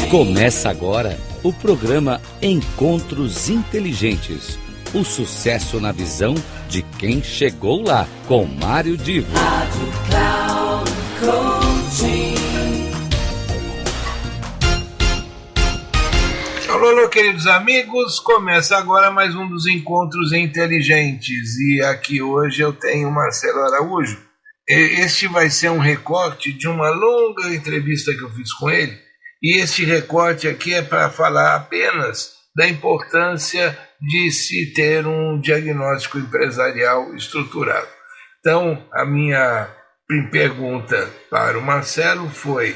Começa agora o programa Encontros Inteligentes. O sucesso na visão de quem chegou lá, com Mário Divo. Rádio Cloud Coaching. Alô, queridos amigos, começa agora mais um dos Encontros Inteligentes. E aqui hoje eu tenho Marcelo Araújo. Este vai ser um recorte de uma longa entrevista que eu fiz com ele. E este recorte aqui é para falar apenas da importância de se ter um diagnóstico empresarial estruturado. Então, a minha pergunta para o Marcelo foi: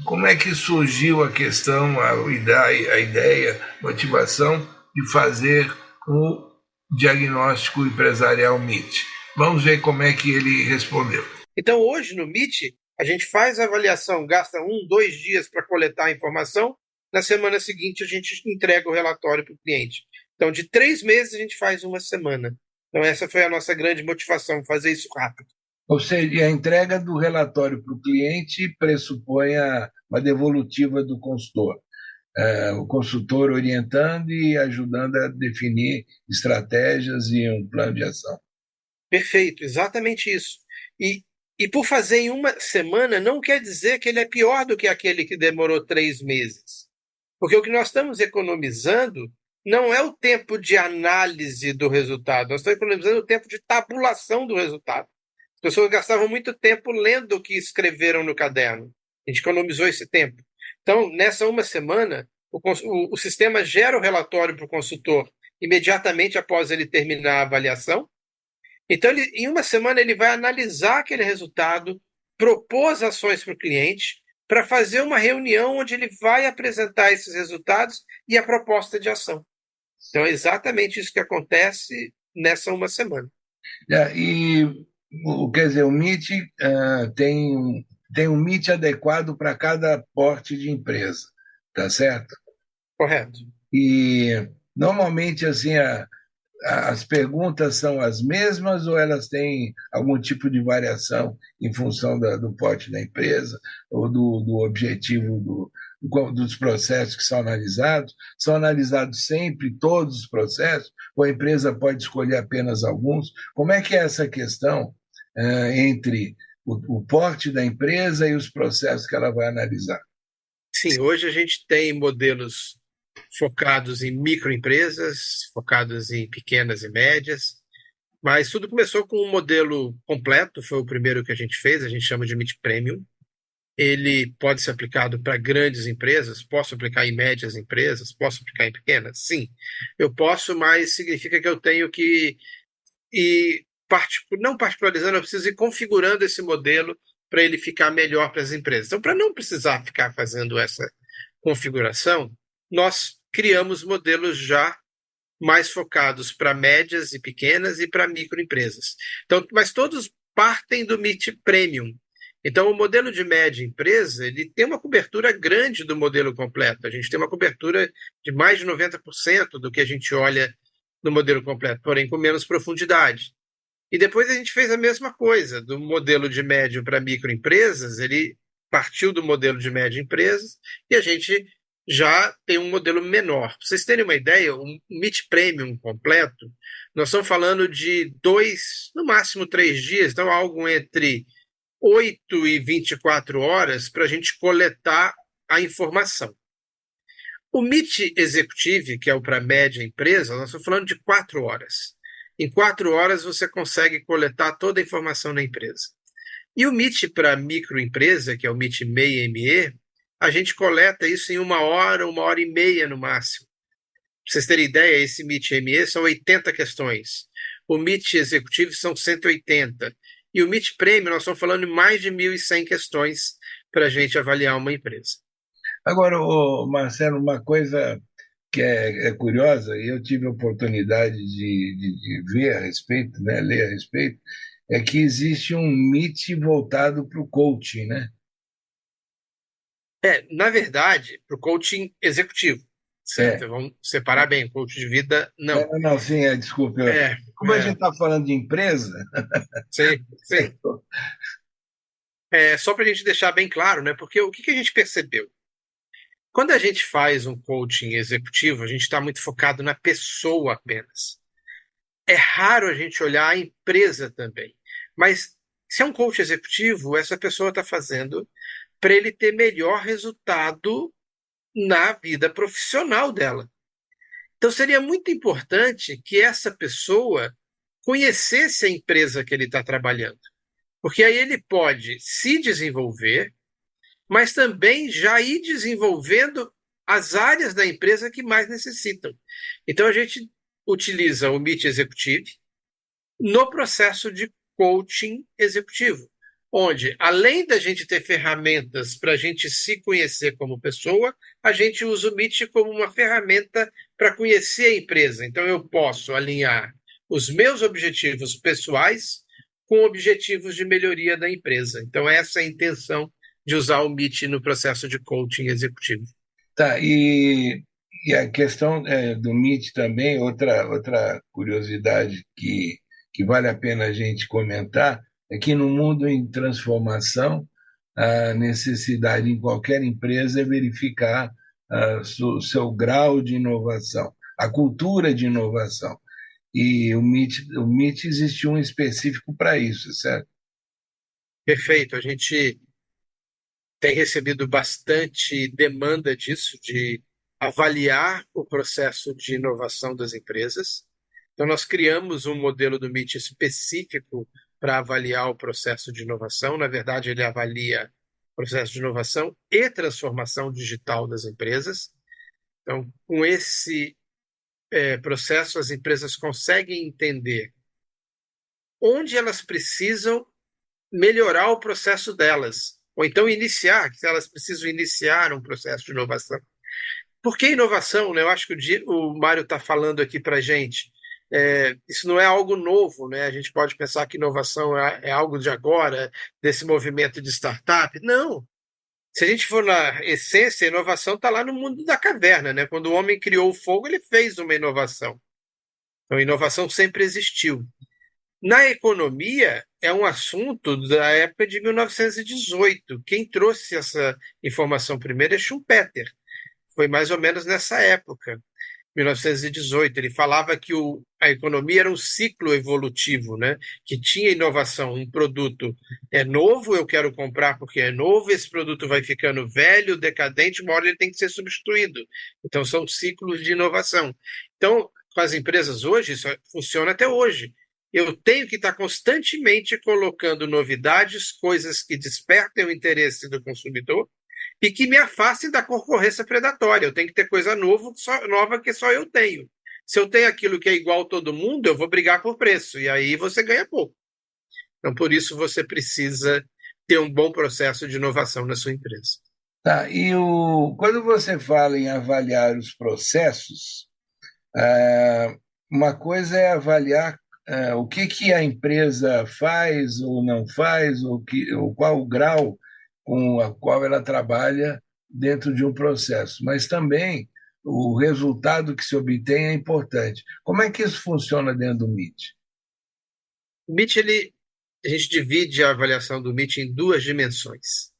como é que surgiu a questão, a ideia, a motivação de fazer o diagnóstico empresarial MIT? Vamos ver como é que ele respondeu. Então, hoje no MIT, a gente faz a avaliação, gasta 2 dias para coletar a informação, na semana seguinte a gente entrega o relatório para o cliente. Então, de 3 meses a gente faz uma semana. Então, essa foi a nossa grande motivação, fazer isso rápido. Ou seja, a entrega do relatório para o cliente pressupõe uma devolutiva do consultor. O consultor orientando e ajudando a definir estratégias e um plano de ação. Perfeito, exatamente isso. E por fazer em uma semana não quer dizer que ele é pior do que aquele que demorou 3 meses. Porque o que nós estamos economizando não é o tempo de análise do resultado, nós estamos economizando o tempo de tabulação do resultado. As pessoas gastavam muito tempo lendo o que escreveram no caderno. A gente economizou esse tempo. Então, nessa uma semana, o sistema gera o relatório para o consultor imediatamente após ele terminar a avaliação. Então, em uma semana, ele vai analisar aquele resultado, propor as ações para o cliente, para fazer uma reunião onde ele vai apresentar esses resultados e a proposta de ação. Então, é exatamente isso que acontece nessa uma semana. Quer dizer, o MIT tem um MIT adequado para cada porte de empresa, tá certo? Correto. E, normalmente, assim, as perguntas são as mesmas ou elas têm algum tipo de variação em função do porte da empresa ou do objetivo dos processos que são analisados? São analisados sempre todos os processos ou a empresa pode escolher apenas alguns? Como é que é essa questão entre o porte da empresa e os processos que ela vai analisar? Sim, hoje a gente tem modelos focados em microempresas, focados em pequenas e médias, mas tudo começou com um modelo completo, foi o primeiro que a gente fez, a gente chama de MIT Premium. Ele pode ser aplicado para grandes empresas, posso aplicar em médias empresas, posso aplicar em pequenas? Sim, eu posso, mas significa que eu tenho que ir, não particularizando, eu preciso ir configurando esse modelo para ele ficar melhor para as empresas. Então, para não precisar ficar fazendo essa configuração, nós criamos modelos já mais focados para médias e pequenas e para microempresas. Então, mas todos partem do MIT Premium. Então, o modelo de média empresa ele tem uma cobertura grande do modelo completo. A gente tem uma cobertura de mais de 90% do que a gente olha no modelo completo, porém com menos profundidade. E depois a gente fez a mesma coisa, do modelo de médio para microempresas, ele partiu do modelo de média empresas e a gente já tem um modelo menor. Para vocês terem uma ideia, um MIT Premium completo, nós estamos falando de 2, no máximo 3 dias, então algo entre 8 e 24 horas para a gente coletar a informação. O MIT Executive, que é o para média empresa, nós estamos falando de 4 horas. Em 4 horas você consegue coletar toda a informação da empresa. E o MIT para microempresa, que é o MIT MEI-ME, a gente coleta isso em 1 hora, 1h30 no máximo. Para vocês terem ideia, esse MIT ME são 80 questões. O MIT Executivo são 180. E o MIT Premium, nós estamos falando de mais de 1.100 questões para a gente avaliar uma empresa. Agora, Marcelo, uma coisa que é curiosa, e eu tive a oportunidade de ver a respeito, né, ler a respeito, é que existe um MIT voltado para o coaching, né? Na verdade, para o coaching executivo, certo? Vamos separar bem, coaching de vida, não. Não, sim, desculpa. Como a gente está falando de empresa... Sim. Só para a gente deixar bem claro, né? Porque o que a gente percebeu? Quando a gente faz um coaching executivo, a gente está muito focado na pessoa apenas. É raro a gente olhar a empresa também. Mas se é um coach executivo, essa pessoa está fazendo para ele ter melhor resultado na vida profissional dela. Então seria muito importante que essa pessoa conhecesse a empresa que ele está trabalhando. Porque aí ele pode se desenvolver, mas também já ir desenvolvendo as áreas da empresa que mais necessitam. Então a gente utiliza o Meet Executive no processo de coaching executivo, onde, além da gente ter ferramentas para a gente se conhecer como pessoa, a gente usa o Meet como uma ferramenta para conhecer a empresa. Então eu posso alinhar os meus objetivos pessoais com objetivos de melhoria da empresa. Então essa é a intenção de usar o Meet no processo de coaching executivo. Tá, e a questão do Meet também, outra curiosidade que vale a pena a gente comentar, é que no mundo em transformação, a necessidade em qualquer empresa é verificar o seu grau de inovação, a cultura de inovação. E o Meet existe um específico para isso, certo? Perfeito. A gente tem recebido bastante demanda disso, de avaliar o processo de inovação das empresas. Então, nós criamos um modelo do MIT específico para avaliar o processo de inovação. Na verdade, ele avalia o processo de inovação e transformação digital das empresas. Então, com esse processo, as empresas conseguem entender onde elas precisam melhorar o processo delas, ou então iniciar, se elas precisam iniciar um processo de inovação. Por que inovação? Né? Eu acho que o Mário está falando aqui para a gente. Isso não é algo novo, né? A gente pode pensar que inovação é algo de agora, desse movimento de startup. Não. Se a gente for na essência, a inovação está lá no mundo da caverna, né? Quando o homem criou o fogo, ele fez uma inovação. Então, a inovação sempre existiu. Na economia, é um assunto da época de 1918. Quem trouxe essa informação primeiro é Schumpeter. Foi mais ou menos nessa época, 1918. Ele falava que a economia era um ciclo evolutivo, né? Que tinha inovação. Um produto é novo, eu quero comprar porque é novo, esse produto vai ficando velho, decadente, uma hora ele tem que ser substituído. Então, são ciclos de inovação. Então, com as empresas hoje, isso funciona até hoje. Eu tenho que estar constantemente colocando novidades, coisas que despertem o interesse do consumidor e que me afastem da concorrência predatória. Eu tenho que ter coisa nova que só eu tenho. Se eu tenho aquilo que é igual a todo mundo, eu vou brigar por preço, e aí você ganha pouco. Então, por isso, você precisa ter um bom processo de inovação na sua empresa. Tá, quando você fala em avaliar os processos, uma coisa é avaliar o que a empresa faz ou não faz, ou qual o grau com o qual ela trabalha dentro de um processo, mas também o resultado que se obtém é importante. Como é que isso funciona dentro do MIT? O MIT, a gente divide a avaliação do MIT em duas dimensões.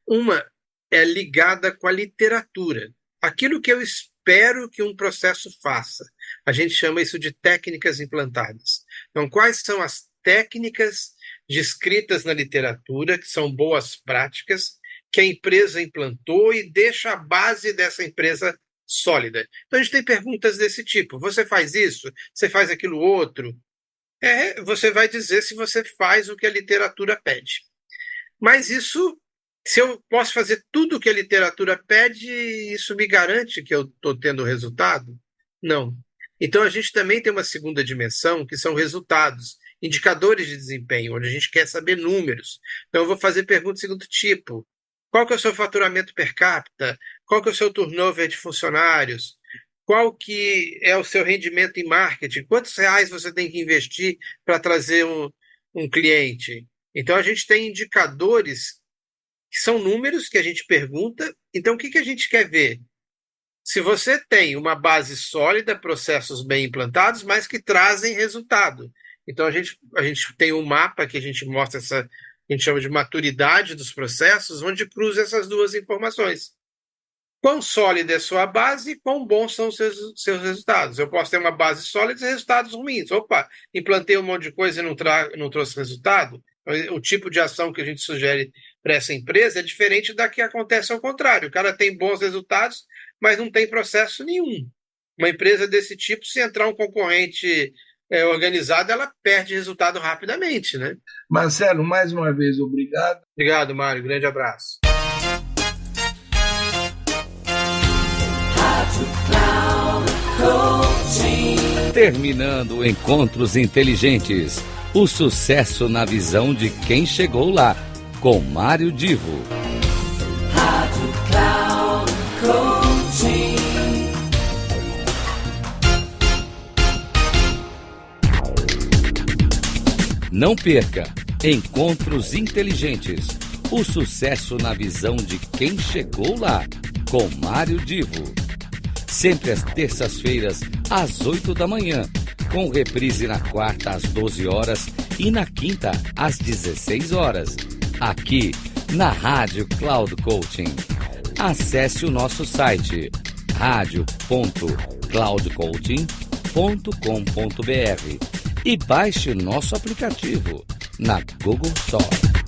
Uma é ligada com a literatura, aquilo que eu espero que um processo faça. A gente chama isso de técnicas implantadas. Então, quais são as técnicas descritas na literatura, que são boas práticas, que a empresa implantou e deixa a base dessa empresa sólida? Então, a gente tem perguntas desse tipo. Você faz isso? Você faz aquilo outro? Você vai dizer se você faz o que a literatura pede. Mas isso, se eu posso fazer tudo o que a literatura pede, isso me garante que eu estou tendo resultado? Não. Então, a gente também tem uma segunda dimensão, que são resultados, indicadores de desempenho, onde a gente quer saber números. Então, eu vou fazer perguntas do segundo tipo. Qual que é o seu faturamento per capita? Qual que é o seu turnover de funcionários? Qual que é o seu rendimento em marketing? Quantos reais você tem que investir para trazer um cliente? Então, a gente tem indicadores que são números que a gente pergunta. Então, o que a gente quer ver? Se você tem uma base sólida, processos bem implantados, mas que trazem resultado. Então, a gente tem um mapa que a gente mostra a gente chama de maturidade dos processos, onde cruza essas duas informações. quão sólida é a sua base e quão bons são os seus resultados. Eu posso ter uma base sólida e resultados ruins. Opa, implantei um monte de coisa e não trouxe resultado. O tipo de ação que a gente sugere para essa empresa é diferente da que acontece ao contrário. O cara tem bons resultados, mas não tem processo nenhum. Uma empresa desse tipo, se entrar um concorrente organizado, ela perde resultado rapidamente, né? Marcelo, mais uma vez, obrigado. Obrigado, Mário. Grande abraço. Terminando Encontros Inteligentes. O sucesso na visão de quem chegou lá, com Mário Divo. Rádio Cloud Coaching. Não perca Encontros Inteligentes. O sucesso na visão de quem chegou lá, com Mário Divo. Sempre às terças-feiras, às 8 da manhã. Com reprise na quarta às 12 horas e na quinta às 16 horas. Aqui na Rádio Cloud Coaching. Acesse o nosso site radio.cloudcoaching.com.br e baixe o nosso aplicativo na Google Store.